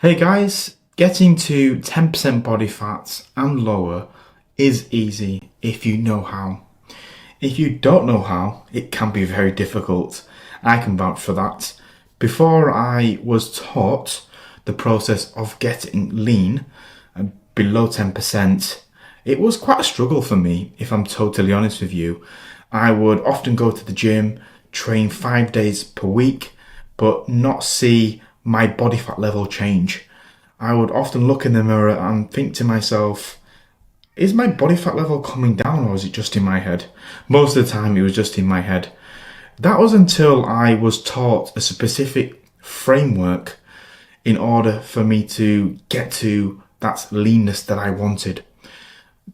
Hey guys, getting to 10% body fat and lower is easy if you know how. If you don't know how, it can be very difficult. I can vouch for that. Before I was taught the process of getting lean below 10%, it was quite a struggle for me, if I'm totally honest with you. I would often go to the gym, train 5 days per week, but not see my body fat level change. I would often look in the mirror and think to myself, is my body fat level coming down or is it just in my head? Most of the time it was just in my head. That was until I was taught a specific framework in order for me to get to that leanness that I wanted.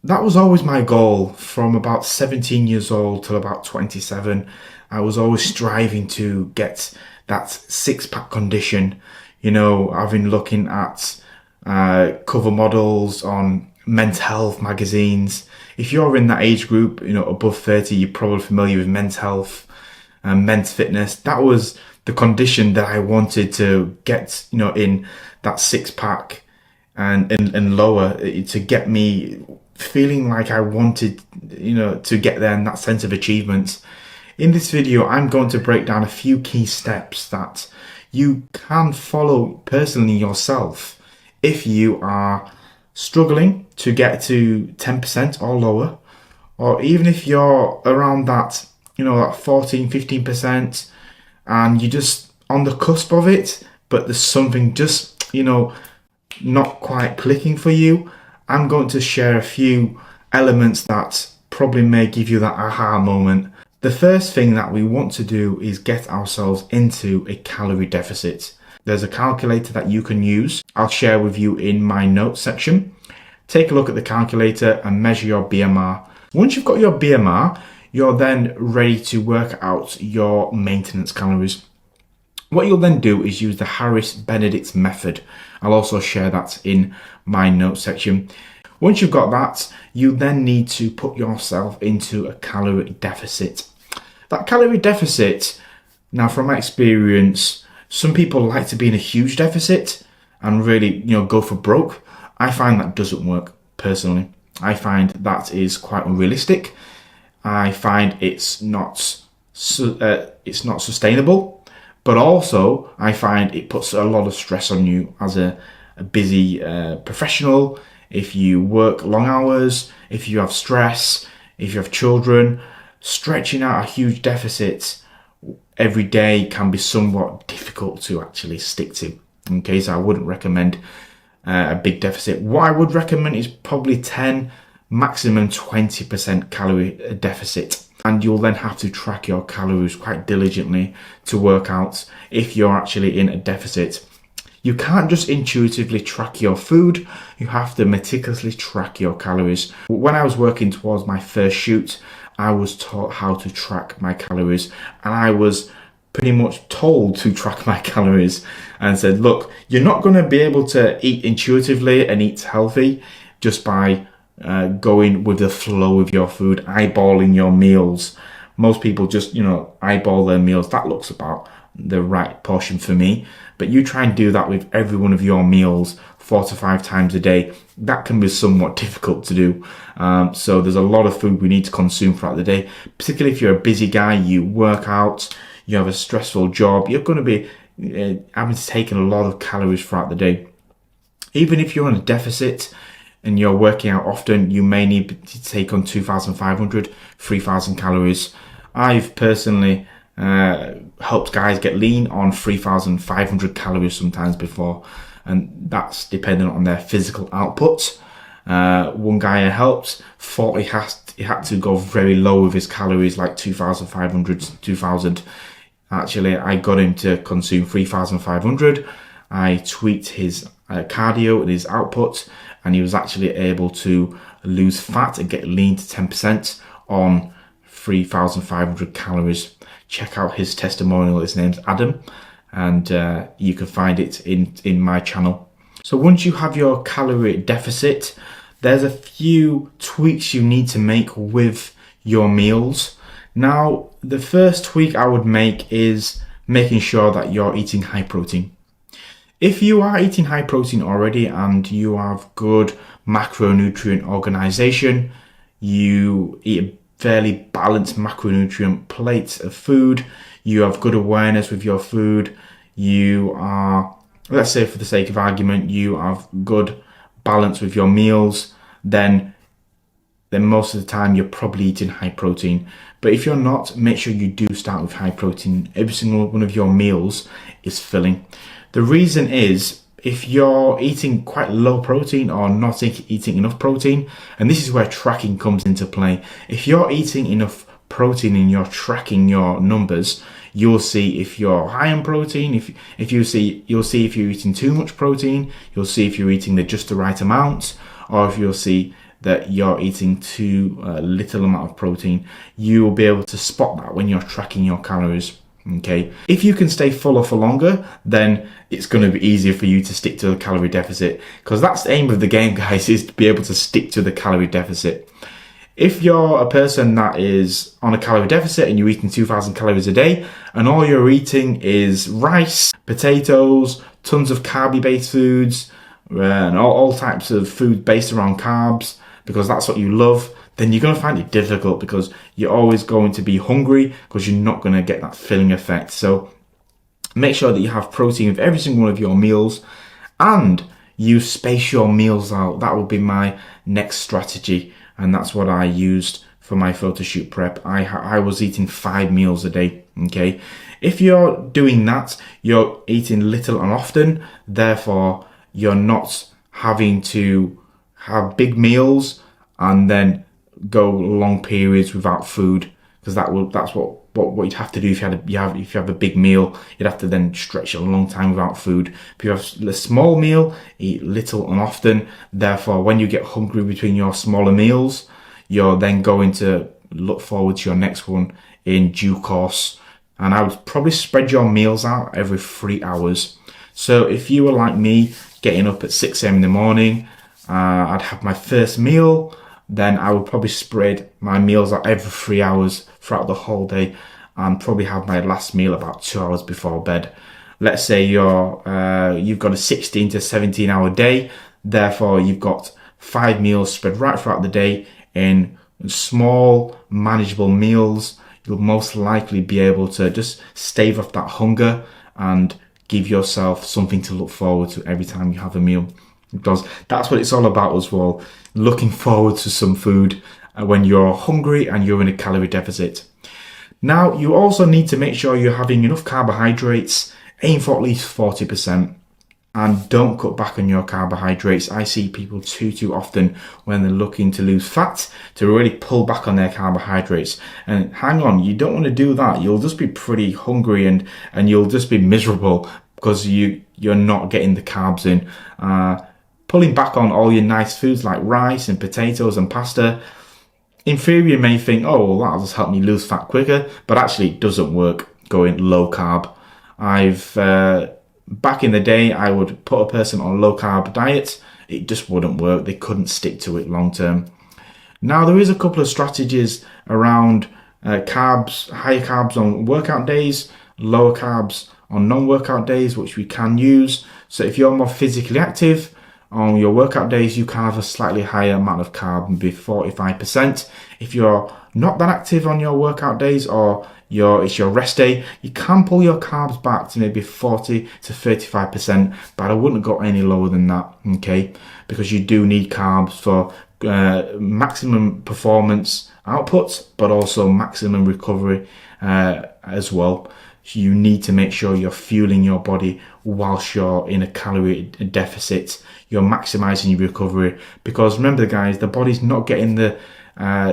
That was always my goal from about 17 years old till about 27. I was always striving to get that six-pack condition. You know, I've been looking at cover models on men's health magazines. If you're in that age group, you know, above 30, you're probably familiar with men's health and men's fitness. That was the condition that I wanted to get, you know, in that six-pack and lower, to get me feeling like I wanted, you know, to get there and that sense of achievement. In this video, I'm going to break down a few key steps that you can follow personally yourself if you are struggling to get to 10% or lower, or even if you're around that, you know, that 14, 15% and you're just on the cusp of it, but there's something just, you know, not quite clicking for you. I'm going to share a few elements that probably may give you that aha moment. The first thing that we want to do is get ourselves into a calorie deficit. There's a calculator that you can use. I'll share with you in my notes section. Take a look at the calculator and measure your BMR. Once you've got your BMR, you're then ready to work out your maintenance calories. What you'll then do is use the Harris-Benedict method. I'll also share that in my notes section. Once you've got that, you then need to put yourself into a calorie deficit. That calorie deficit, now from my experience, some people like to be in a huge deficit and really, you know, go for broke. I find that doesn't work personally. I find that is quite unrealistic. I find it's not sustainable. But also, I find it puts a lot of stress on you as a busy professional. If you work long hours, if you have stress, if you have children, stretching out a huge deficit every day can be somewhat difficult to actually stick to. Okay, so I wouldn't recommend a big deficit. What I would recommend is probably 10, maximum 20% calorie deficit. And you'll then have to track your calories quite diligently to work out if you're actually in a deficit. You can't just intuitively track your food, you have to meticulously track your calories. When I was working towards my first shoot, I was taught how to track my calories, and I was pretty much told to track my calories and said, look, you're not going to be able to eat intuitively and eat healthy just by going with the flow of your food, eyeballing your meals. Most people just, you know, eyeball their meals. That looks about the right portion for me. But you try and do that with every one of your meals 4 to 5 times a day. That can be somewhat difficult to do. So there's a lot of food we need to consume throughout the day, particularly if you're a busy guy, you work out, you have a stressful job, you're going to be having to take in a lot of calories throughout the day. Even if you're on a deficit and you're working out often, you may need to take on 2,500, 3,000 calories. I've personally helped guys get lean on 3,500 calories sometimes before, and that's dependent on their physical output. One guy I helped thought he had to go very low with his calories, like 2,500, 2,000. Actually, I got him to consume 3,500. I tweaked his cardio and his output, and he was actually able to lose fat and get lean to 10% on 3,500 calories. Check out his testimonial. His name's Adam, and you can find it in my channel. So once you have your calorie deficit, there's a few tweaks you need to make with your meals. Now, the first tweak I would make is making sure that you're eating high protein. If you are eating high protein already and you have good macronutrient organization, you eat a fairly balanced macronutrient plate of food, you have good awareness with your food, you are, let's say for the sake of argument, you have good balance with your meals, then most of the time you're probably eating high protein. But if you're not, make sure you do start with high protein. Every single one of your meals is filling. The reason is, if you're eating quite low protein or not eating enough protein, and this is where tracking comes into play. If you're eating enough protein and you're tracking your numbers, you'll see if you're high in protein. You'll see if you're eating too much protein. You'll see if you're eating just the right amount, or if you'll see that you're eating too little amount of protein. You will be able to spot that when you're tracking your calories. Okay, if you can stay fuller for longer, then it's going to be easier for you to stick to the calorie deficit, because that's the aim of the game, guys, is to be able to stick to the calorie deficit. If you're a person that is on a calorie deficit and you're eating 2,000 calories a day and all you're eating is rice, potatoes, tons of carby-based foods, and all types of food based around carbs, because that's what you love, then you're going to find it difficult, because you're always going to be hungry because you're not going to get that filling effect. So make sure that you have protein with every single one of your meals, and you space your meals out. That will be my next strategy, and that's what I used for my photo shoot prep. I was eating 5 meals a day. Okay, if you're doing that, you're eating little and often, therefore you're not having to have big meals and then go long periods without food, because that's what you'd have to do if you have a big meal. You'd have to then stretch a long time without food. If you have a small meal, eat little and often. Therefore, when you get hungry between your smaller meals, you're then going to look forward to your next one in due course. And I would probably spread your meals out every 3 hours. So if you were like me, getting up at 6 a.m. in the morning, I'd have my first meal. Then I would probably spread my meals out every 3 hours throughout the whole day, and probably have my last meal about 2 hours before bed. Let's say you've got a 16 to 17 hour day, therefore you've got 5 meals spread right throughout the day in small, manageable meals. You'll most likely be able to just stave off that hunger and give yourself something to look forward to every time you have a meal. Because that's what it's all about as well, looking forward to some food when you're hungry and you're in a calorie deficit. Now, you also need to make sure you're having enough carbohydrates. Aim for at least 40%, and don't cut back on your carbohydrates. I see people too often when they're looking to lose fat to really pull back on their carbohydrates. And hang on, you don't want to do that. You'll just be pretty hungry and you'll just be miserable because you're not getting the carbs in. Pulling back on all your nice foods like rice and potatoes and pasta, in theory you may think, oh, well, that'll just help me lose fat quicker, but actually it doesn't work going low carb. Back in the day, I would put a person on a low carb diet. It just wouldn't work. They couldn't stick to it long term. Now, there is a couple of strategies around carbs, higher carbs on workout days, lower carbs on non-workout days, which we can use. So if you're more physically active, on your workout days, you can have a slightly higher amount of carb, maybe 45%. If you're not that active on your workout days, or it's your rest day, you can pull your carbs back to maybe 40 to 35%, but I wouldn't go any lower than that, okay? Because you do need carbs for maximum performance output, but also maximum recovery as well. You need to make sure you're fueling your body whilst you're in a calorie deficit. You're maximizing your recovery, because remember, guys, the body's not getting the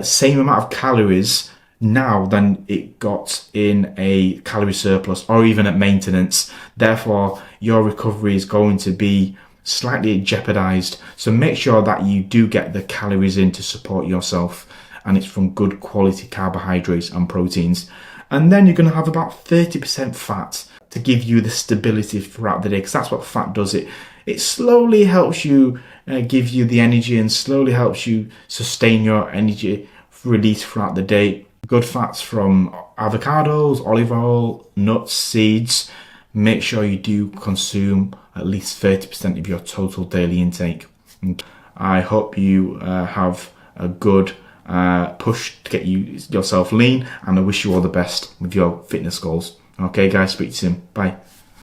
same amount of calories now than it got in a calorie surplus or even at maintenance. Therefore, your recovery is going to be slightly jeopardized. So make sure that you do get the calories in to support yourself, and it's from good quality carbohydrates and proteins. And then you're going to have about 30% fat to give you the stability throughout the day, because that's what fat does. It slowly helps you give you the energy, and slowly helps you sustain your energy release throughout the day. Good fats from avocados, olive oil, nuts, seeds, make sure you do consume at least 30% of your total daily intake. I hope you have a good push to get yourself lean, and I wish you all the best with your fitness goals. Okay guys, speak to you soon. Bye.